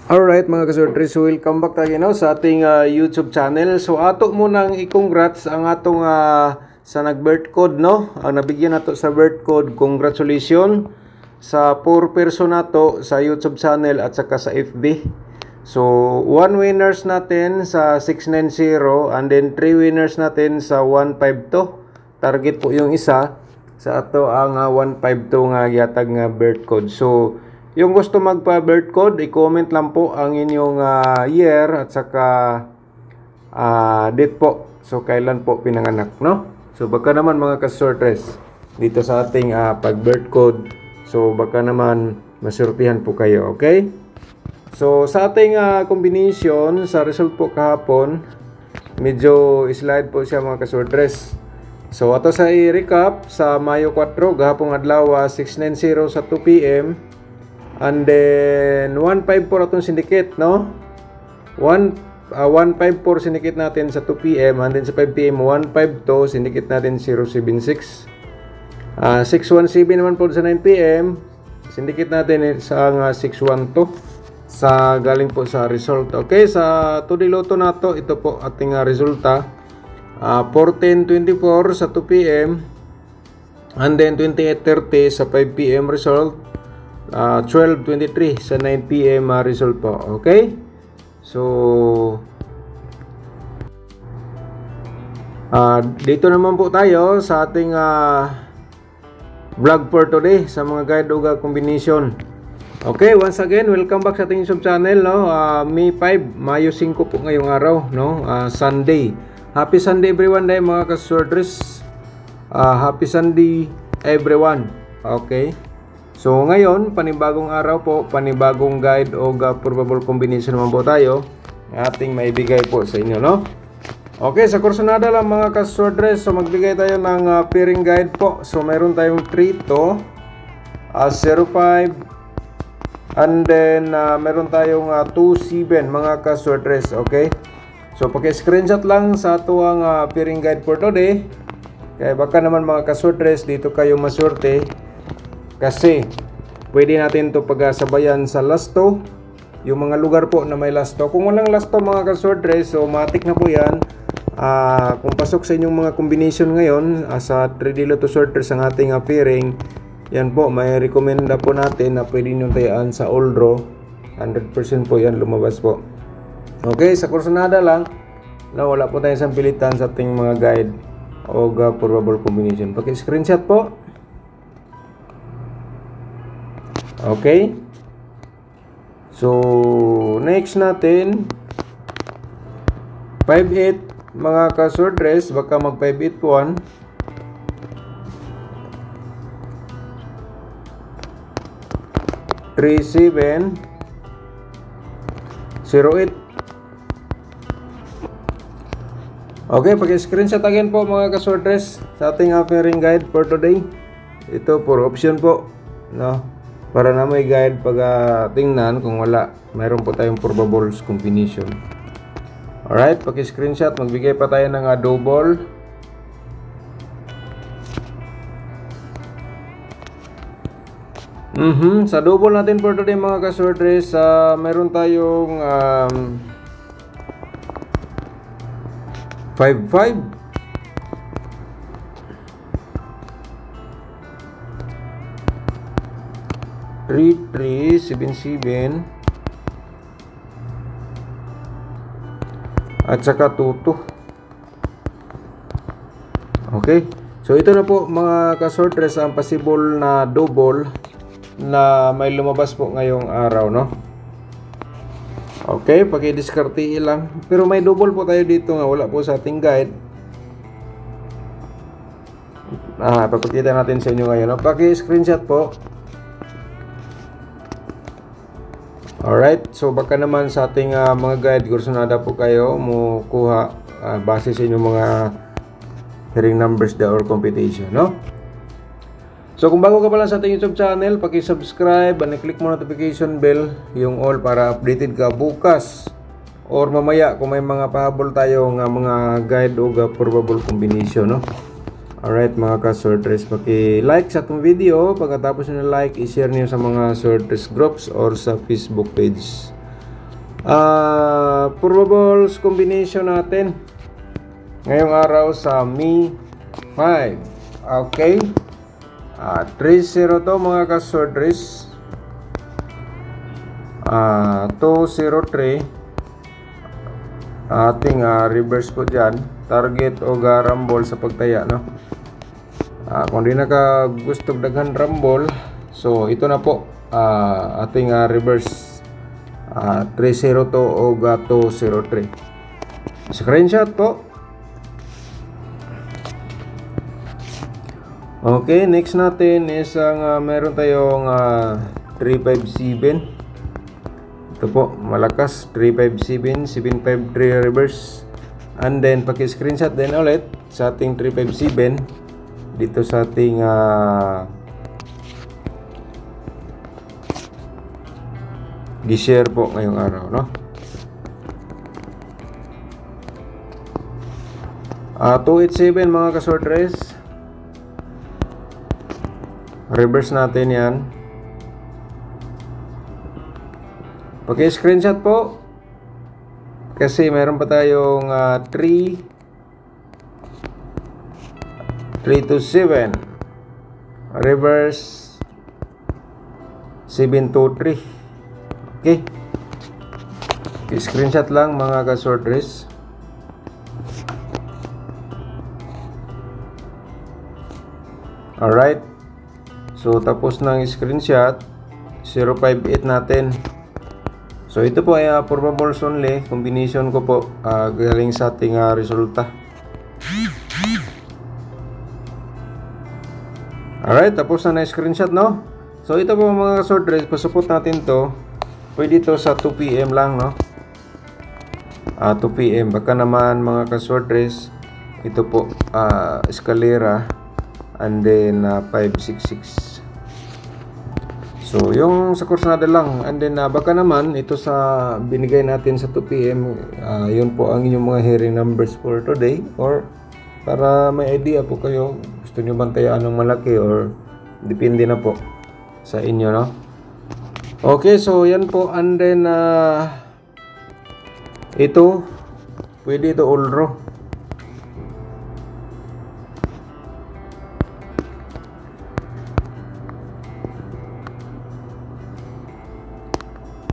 Alright mga kasortres, welcome back tayo sa ating YouTube channel. So ato mo nang i-congrats ang atong sa nag-birth code, no? Ang nabigyan nato sa birth code, congratulations sa 4 person nato sa YouTube channel at saka sa FB. So 1 winners natin sa 690 and then 3 winners natin sa 152. Target po yung isa sa ato ang 152 nga yatag nga birth code. So yung gusto magpa-birth code, i-comment lang po ang inyong year at saka date po. So, kailan po pinanganak, no? So, baka naman mga kasortres, dito sa ating pag-birth code, so baka naman masurtihan po kayo, okay? So, sa ating combination, sa result po kahapon, medyo slide po siya mga kasortres. So, ato sa i-recap, sa Mayo 4, gahapong adlaw, 690 sa 2 p.m. And then 154 atong syndicate, no? 154 syndicate natin sa 2 PM and then sa 5 PM 152 syndicate natin 076. 617 naman po sa 9 PM syndicate natin sa 612 sa galing po sa result. Okay, sa 2D Lotto nato ito po ating resulta. 1424 sa 2 PM and then 2830 sa 5 PM result. 12:23 sa 9 PM result po. Okay? So dito naman po tayo sa ating vlog for today sa mga guide o combination. Okay, once again, welcome back sa ating YouTube channel, no? May 5, Mayo 5 po ngayong araw, no? Sunday. Happy Sunday everyone day mga kasortres. Happy Sunday everyone. Okay? So ngayon, panibagong araw po, panibagong guide o probable combination naman po tayo ating maibigay po sa inyo, no? Okay, sa kursonada lang mga kasortres, so magbigay tayo ng pairing guide po. So meron tayong 3 to 05 and then meron tayong 27 mga kasortres, okay? So paki-screenshot lang sa tuwang pairing guide for today. Kaya baka naman mga kasortres, dito kayo maswerte. Kasi pwede natin to pagsabayan sa lasto, yung mga lugar po na may lasto. Kung walang lasto mga kasortres, so matik na po yan. Kung pasok sa inyong mga combination ngayon sa 3D Lotto sorters ang ating pairing, yan po, may recommenda po natin na pwede nyo tayaan sa all draw. 100% po yan lumabas po. Okay, sa kursonada lang na wala po tayong sampilitan sa ating mga guide o probable combination. Paki-screenshot po. Okay. So, next natin 58 mga kasortres, baka mag 581. 37 08. Okay, paki-screenshot again po mga kasortres sa ating pairing guide for today. Ito for option po, no? Para na may guide pag tingnan kung wala, mayroon po tayong probable combination. Alright, paki-screenshot, magbigay pa tayo ng double. Sa double natin for today mga kasortres, mayroon tayong 55 3377 at saka 22. Okay, so ito na po mga kasortres ang possible na double na may lumabas po ngayong araw, no? Okay, paki-diskarte lang, pero may double po tayo dito nga wala po sa ating guide. Papakita natin sa inyo ngayon, no? Paki-screenshot po. Alright, so baka naman sa ating mga guide, kursonada po kayo mo kuha base sa inyong mga hearing numbers or computation, no? So kung bago ka pa lang sa ating YouTube channel, paki-subscribe and i-click mo notification bell, yung all, para updated ka bukas or mamaya kung may mga pahabol tayo ng mga guide o probable combination, no? Alright mga ka-sorters, paki-like sa itong video. Pagkatapos nyo like, i-share nyo sa mga sorters groups or sa Facebook page. Probables combination natin ngayong araw sa Mi 5. Okay. 3-0 to mga ka-sworders. 2-0-3. Ating reverse po dyan. Target o rumble sa pagtaya, no? Kung di na ka gusto daghan rumble, so ito na po ating reverse 3-0 to o 2-0-3. Screenshot po. Okay, next natin is ang meron tayong 357. Ito po, malakas 357, 753 reverse. And then paki-screenshot din ulit sa ating 357 dito sa ating gi-share po ngayong araw, no? 287 mga ka-sworders. Reverse natin yan. Paki-screenshot po. Kasi meron pa tayong 327 reverse 723. Okay. Screenshot lang mga ka-sworders. Alright. So tapos ng screenshot, 058 natin. So ito po ay probables only, combination ko po galing sa ating resulta. Alright, tapos na screenshot, no? So ito po mga sworders, pasupot natin to. Pwede to sa 2 PM lang, no? 2 PM, baka naman mga ka-sworders, ito po escalera and then 566. So, yung sa Corsnada lang. And then, baka naman, ito sa binigay natin sa 2 PM, yun po ang inyong mga hearing numbers for today. Or, para may idea po kayo, gusto nyo bantayaan ng malaki or depende na po sa inyo, no? Okay, so yan po. And then, ito, pwede ito all raw.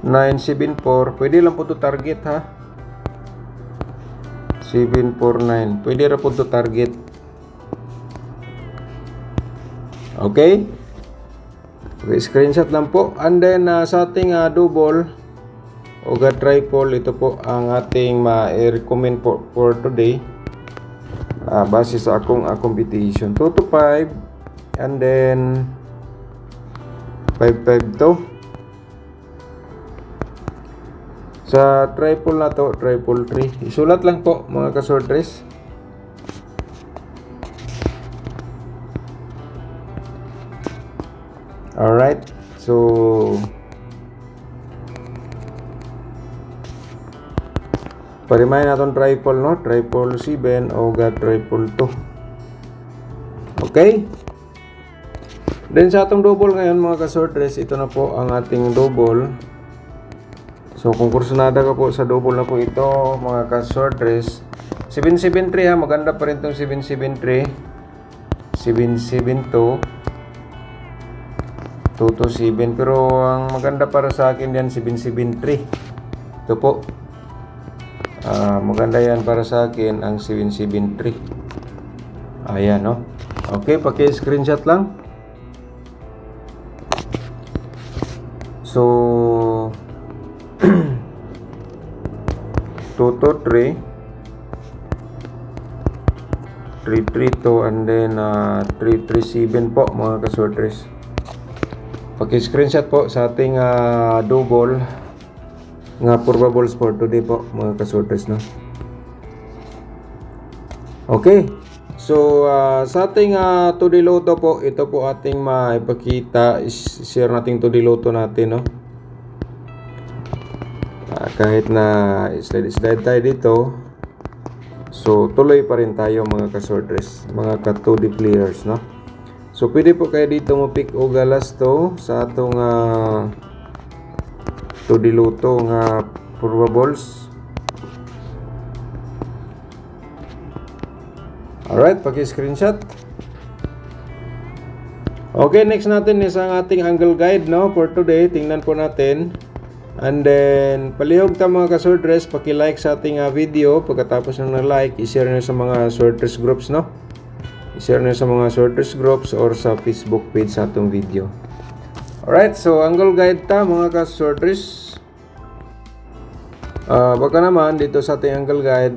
974, pwede lang po to target, ha. 749, pwede lang po to target. Okay, screenshot lang po. And then sa ating double o triple, ito po ang ating ma-recommend for today, base sa akong competition. 2 to 5 and then 5-5 to. Sa triple na to, triple 3. Isulat lang po mga ka-sworders. Alright. So, parimay natin triple, no? Triple 7 o triple 2. Okay? Then sa atong double ngayon mga ka-sworders, ito na po ang ating double. So kung kursunada ka po sa double na po ito mga ka-sworders, 773 ha, maganda pa rin itong 773, 772, 227, pero ang maganda para sa akin yan 773. Ito po, maganda yan para sa akin ang 773. Ayan, no? Okay, paki-screenshot lang. So 2 to 3, 332 and then 337 po mga ka-sworders. Paki-screenshot po sa ating double nga probables for today po mga ka-sworders, no? Okay. So sa ating today loto po, ito po ating maipakita, share natin today loto natin, no? Kahit na slide tayo dito, so tuloy pa rin tayo mga ka-sworders, mga ka-2D players, no? So pwede po kayo dito mo pick o galas to sa atong 2D loto nga probables. Alright, paki-screenshot. Okay, next natin is ang ating angle guide, no, for today. Tingnan po natin. And then, palihog ta mga ka-swordress, paki-like sa ating video. Pagkatapos ng na-like, i-share nyo sa mga swordress groups, no? I-share nyo sa mga swordress groups or sa Facebook page sa atong video. Alright, so angle guide ta mga ka-swordress. Baka naman dito sa ating angle guide,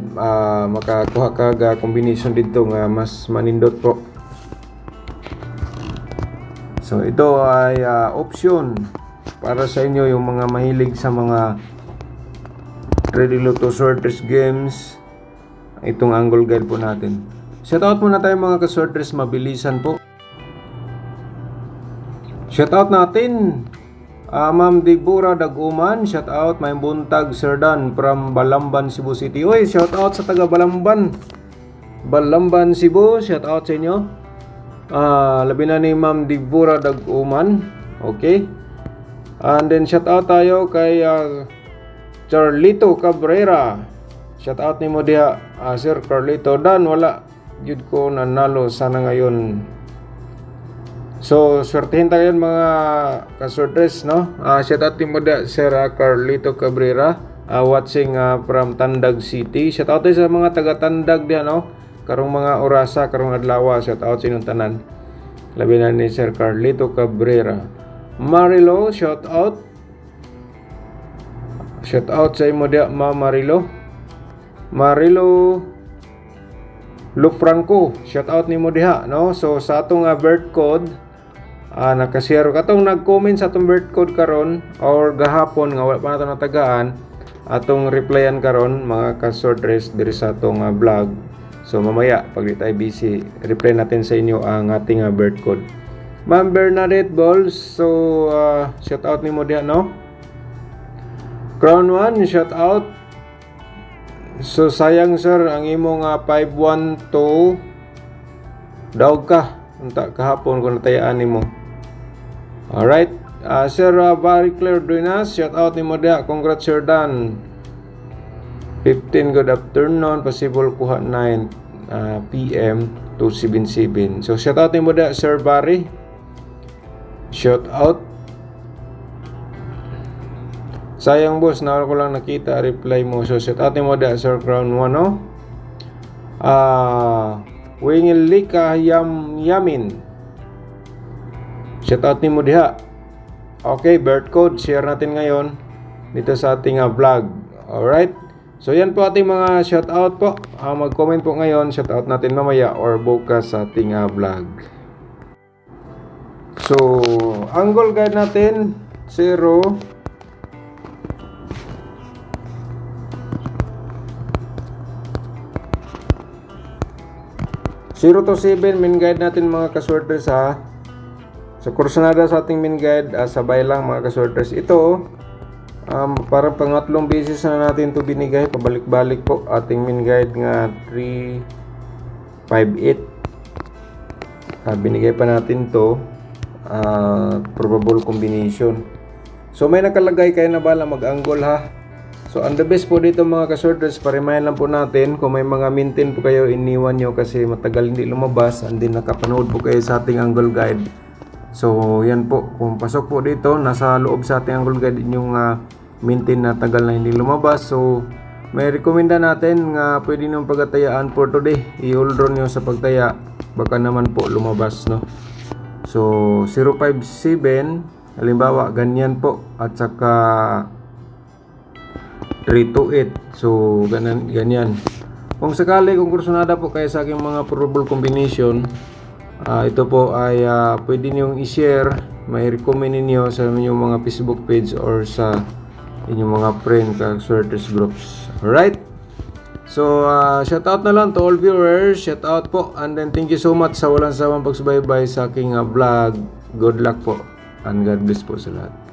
makakuha ka combination dito nga mas manindot po. So ito ay option para sa inyo yung mga mahilig sa mga Ready Lotto Swordress games. Itong angle guide po natin. Shoutout muna tayo mga ka-swordress, mabilisan po. Shoutout natin Ma'am Deborah Daguman. Shoutout May Buntag Serdan from Balamban, Cebu City. Oy, shoutout sa taga Balamban, Cebu. Shoutout sa inyo. Labi na ni Ma'am Deborah Daguman. Okay. And then shoutout tayo kay Carlito Cabrera. Shoutout ni mo diha, Sir Carlito. Dan wala yun ko nanalo sana ngayon. So swertihin tayo mga ka-swordress, no? Shoutout ni mo diha, Sir Carlito Cabrera, watching from Tandag City. Shoutout tayo sa mga taga Tandag diha, no? Karong mga orasa, karong adlaw. Shoutout sa inyong tanan. Labi na ni Sir Carlito Cabrera. Marilo, shoutout. Shoutout sa imo diha, Ma Marilo. Luke Franco, shoutout ni mo diha, no? So sa atong birth code, nakashare katong nag-comment sa atong birth code karon or gahapon nga wala pa nato natagaan, atong replyan karon mga ka-swordress diri sa atong vlog. So mamaya pag di tayo busy, reply natin sa inyo ang ating birth code. Ma'am Bernadette Balls, so shoutout ni mo diha, no? Crown 1, shoutout. So sayang sir, ang imong 512 daog ka unta kahapon kung natayaan nimo. Alright, Sir Barry Claire Duenas, shoutout ni mo diha. Congrats Sir Dan. 15 good afternoon, possible kuha 9 PM 277. So shoutout ni mo diha Sir Barry. Shoutout. Sayang boss, na ko lang nakita reply mo. So shoutout ni mo diha Sir Crown 1, no? Wingilika Yamin. Shoutout ni mo diha. Okay, birth code share natin ngayon dito sa ating vlog. Alright. So yan po ating mga shoutout po. Mag-comment po ngayon, shoutout natin mamaya or bukas sa ating vlog. So, angle guide natin 0 to 7 main guide natin mga ka-swordress ha. So kursunada sa ating main guide, sabay lang mga ka-swordress. Ito para pangatlong beses na natin to binigay, pabalik-balik po ating main guide nga 358. Binigay pa natin to probable combination. So may nakalagay, kayo na bala mag-angle ha. So ang the best po dito mga ka-swordress, parimayan lang po natin kung may mga maintain po kayo, iniwan nyo kasi matagal hindi lumabas, and then nakapanood po kayo sa ating angle guide. So yan po, kung pasok po dito, nasa loob sa ating angle guide yung maintain na tagal na hindi lumabas. So may rekomenda natin nga pwede nyo pagtatayaan for today. I-hold on nyo sa pagtaya, baka naman po lumabas, no? So 057 halimbawa ganyan po, at saka 328. So ganyan. Kung sakali kung kursunada po kayo sa aking mga probable combination, ito po ay pwede niyong i-share, may recommend niyo sa inyong mga Facebook page or sa inyong mga friend ka-swordress groups. Alright? So shout out na lang to all viewers, shout out po, and then thank you so much sa walang sawang pagsubaybay sa aking vlog. Good luck po and God bless po sa lahat.